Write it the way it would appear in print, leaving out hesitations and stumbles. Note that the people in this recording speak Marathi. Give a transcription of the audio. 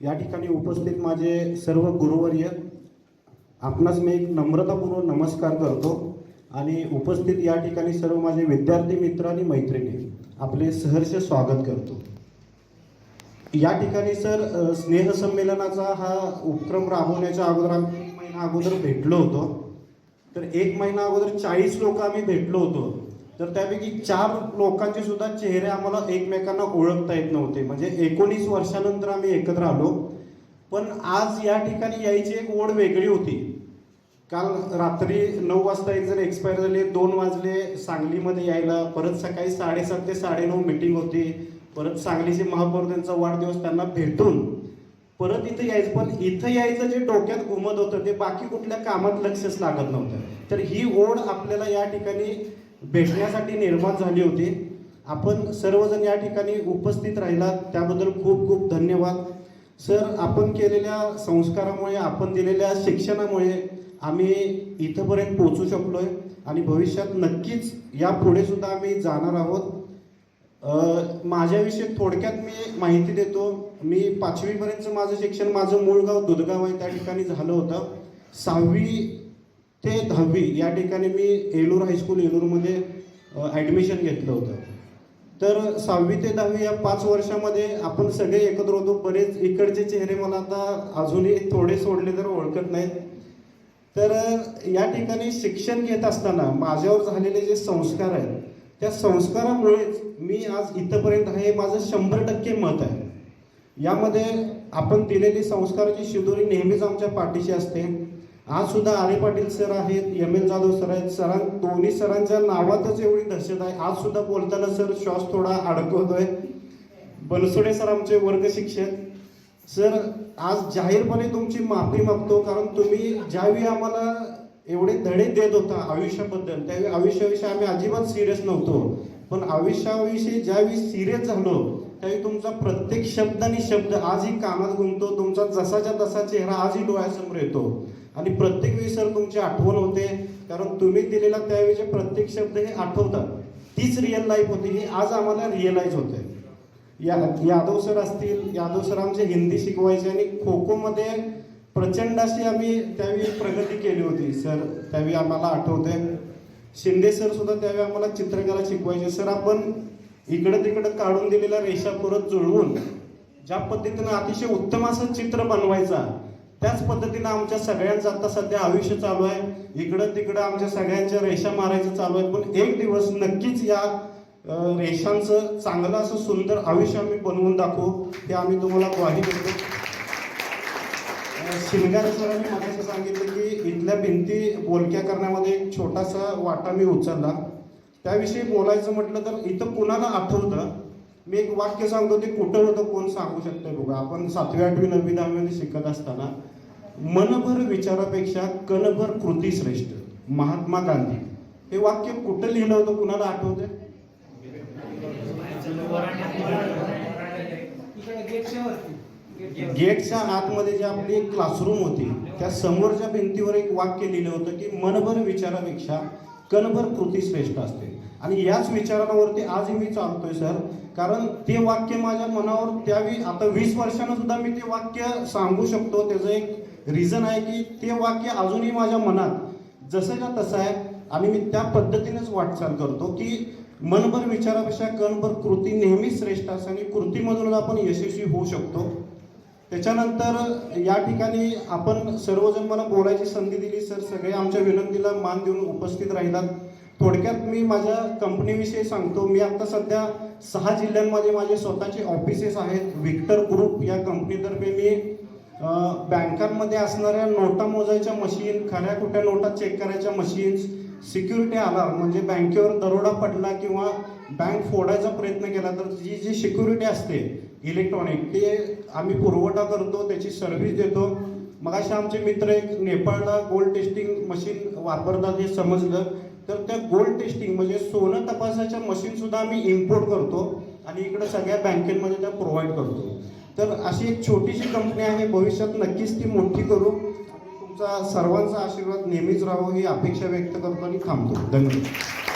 या ठिकाणी उपस्थित माझे सर्व गुरुवर्य, आपणास मी एक नम्रतापूर्वक नमस्कार करतो आणि उपस्थित या ठिकाणी सर्व माझे विद्यार्थी मित्र आणि मैत्रिणी आपले सहर्ष स्वागत करतो। या ठिकाणी सर स्नेहसंमेलनाचा हा उपक्रम राबवण्याच्या अगोदर आम्ही 1 महिना अगोदर भेटलो होतो। तर 1 महिना अगोदर 40 लोक आम्ही भेटलो होतो। तर त्यापैकी 4 लोकांचे सुद्धा चेहरे आम्हाला एकमेकांना ओळखता येत नव्हते। म्हणजे 19 वर्षानंतर आम्ही एकत्र आलो। पण आज या ठिकाणी यायची एक ओढ वेगळी होती। काल रात्री 9 वाजता एक जण एक्सपायर झाले, 2 वाजले सांगलीमध्ये यायला, परत सकाळी 7:30 ते 9:30 मीटिंग होती, परत सांगलीचे महापौर त्यांचा वाढदिवस, त्यांना भेटून परत इथं यायचं। पण इथं यायचं जे डोक्यात घुमत होतं ते बाकी कुठल्या कामात लक्षच लागत नव्हतं। तर ही ओढ आपल्याला या ठिकाणी भेटण्यासाठी निर्माण झाली होती। आपण सर्वजण या ठिकाणी उपस्थित राहिला त्याबद्दल खूप खूप धन्यवाद सर। आपण केलेल्या संस्कारामुळे, आपण दिलेल्या शिक्षणामुळे आम्ही इथपर्यंत पोहोचू शकलोय आणि भविष्यात नक्कीच यापुढे सुद्धा आम्ही जाणार आहोत। माझ्याविषयी थोडक्यात मी माहिती देतो। मी 5वी पर्यंतचं माझं शिक्षण माझं मूळ गाव दुधगाव आहे, त्या ठिकाणी झालं होतं। 6वी ते 10वी या ठिकाणी मी येलूर हायस्कूल येलूरमध्ये ॲडमिशन घेतलं होतं। तर 6वी ते 10वी या 5 वर्षामध्ये आपण सगळे एकत्र होतो। बरेच इकडचे चेहरे मला आता अजूनही थोडे सोडले तर ओळखत नाहीत। तर या ठिकाणी शिक्षण घेत असताना माझ्यावर झालेले जे संस्कार आहेत त्या संस्कारामुळेच मी आज इथपर्यंत आहे, माझं 100% मत आहे। यामध्ये आपण दिलेली संस्काराची शिदोरी नेहमीच आमच्या पाठीशी असते। आज सुद्धा आरे पाटील सर आहेत, ML जाधव सर आहेत, दोन्ही सरांच्या नावातच एवढी दहशत आहे। आज सुद्धा बोलताना सर श्वास थोडा अडकवतोय। बनसोडे सर आमचे वर्ग शिक्षक सर, आज जाहीरपणे तुमची माफी मागतो, कारण तुम्ही ज्यावेळी आम्हाला एवढे धडे देत होता आयुष्याबद्दल, त्यावेळी आयुष्याविषयी आम्ही अजिबात सिरियस नव्हतो। पण आयुष्याविषयी ज्यावेळी सिरियस झालो त्यावेळी तुमचा प्रत्येक शब्द आणि शब्द आजही कानात घुमतो। तुमचा जसाच्या तसा चेहरा आजही डोळ्यासमोर येतो आणि प्रत्येक वेळी सर तुमची आठवण होते, कारण तुम्ही दिलेला त्यावेळीचे प्रत्येक शब्द हे आठवतात। तीच रिअल लाईफ होती, हे आज आम्हाला रिअलाइज होते। यादव सर असतील, यादव सर आमचे हिंदी शिकवायचे आणि खो खोमध्ये प्रचंड अशी आम्ही त्यावेळी प्रगती केली होती सर, त्यावेळी आम्हाला आठवते। शिंदे सर सुद्धा त्यावेळी आम्हाला चित्रकला शिकवायचे। सर, आपण इकडं तिकडं काढून दिलेल्या रेषा परत जुळवून ज्या पद्धतीनं अतिशय उत्तम असं चित्र बनवायचा, त्याच पद्धतीनं आमच्या सगळ्यांचं आता सध्या आयुष्य चालू आहे। इकडं तिकडं आमच्या सगळ्यांच्या रेषा मारायचं चालू आहे, पण एक दिवस नक्कीच या रेषांचं चांगलं असं सुंदर आयुष्य आम्ही बनवून दाखवू, हे आम्ही तुम्हाला ग्वाही देतो। शिंगारे सरांनी मला सांगितलं की इथल्या भिंती बोलक्या करण्यामध्ये एक छोटासा वाटा मी उचलला। त्याविषयी बोलायचं म्हटलं तर इथं कुणाला आठवतं, मी एक वाक्य सांगतो, ते कुठं होतं कोण सांगू शकतंय बघा। आपण 7वी 8वी 9वी 10वी मध्ये शिकत असताना, मनभर विचारापेक्षा कणभर कृती श्रेष्ठ, महात्मा गांधी, हे वाक्य कुठं लिहिलं होतं कुणाला आठवतंय? गेटच्या आतमध्ये जी आपली एक क्लासरूम होती त्या समोरच्या भिंतीवर एक वाक्य लिहिलं होतं की मनभर विचारापेक्षा कणभर कृती श्रेष्ठ असते। आणि याच विचारांवरती आजही मी चालतोय सर, कारण ते वाक्य माझ्या मनावर त्यावेळी, आता 20 वर्षांनं सुद्धा मी ते वाक्य सांगू शकतो। त्याचं एक रिझन आहे की ते वाक्य अजूनही माझ्या मनात जसंच्या तसं आहे आणि मी त्या पद्धतीनेच वाटचाल करतो की मनभर विचारापेक्षा कणभर कृती नेहमीच श्रेष्ठ असते आणि कृतीमधून आपण यशस्वी होऊ शकतो। त्याच्यानंतर या ठिकाणी आपण सर्वजण मला बोलायची संधी दिली सर, सगळे आमच्या विनंतीला मान देऊन उपस्थित राहिलात। थोडक्यात मी माझ्या कंपनीविषयी सांगतो। मी आता सध्या 6 जिल्ह्यांमध्ये माझे स्वतःचे ऑफिसेस आहेत। विक्टर ग्रुप या कंपनीतर्फे मी बँकांमध्ये असणाऱ्या नोटा मोजायच्या मशीन, खऱ्या खोट्या नोटा चेक करायच्या मशीन्स, सिक्युरिटी अलार्म, म्हणजे बँकेवर दरोडा पडला किंवा बँक फोडायचा प्रयत्न केला तर जी सिक्युरिटी असते इलेक्ट्रॉनिक, ते आम्ही पुरवठा करतो, त्याची सर्व्हिस देतो। मग अशा आमचे मित्र एक नेपाळला गोल्ड टेस्टिंग मशीन वापरतात हे समजलं, तर त्या गोल्ड टेस्टिंग म्हणजे सोनं तपासाच्या मशीन सुद्धा आम्ही इम्पोर्ट करतो आणि इकडे सगळ्या बँकेमध्ये त्या प्रोव्हाइड करतो। तर अशी एक छोटीशी कंपनी आहे, भविष्यात नक्कीच ती मोठी करू। तुमचा सर्वांचा आशीर्वाद नेहमीच राहावं ही अपेक्षा व्यक्त करतो आणि थांबतो। धन्यवाद।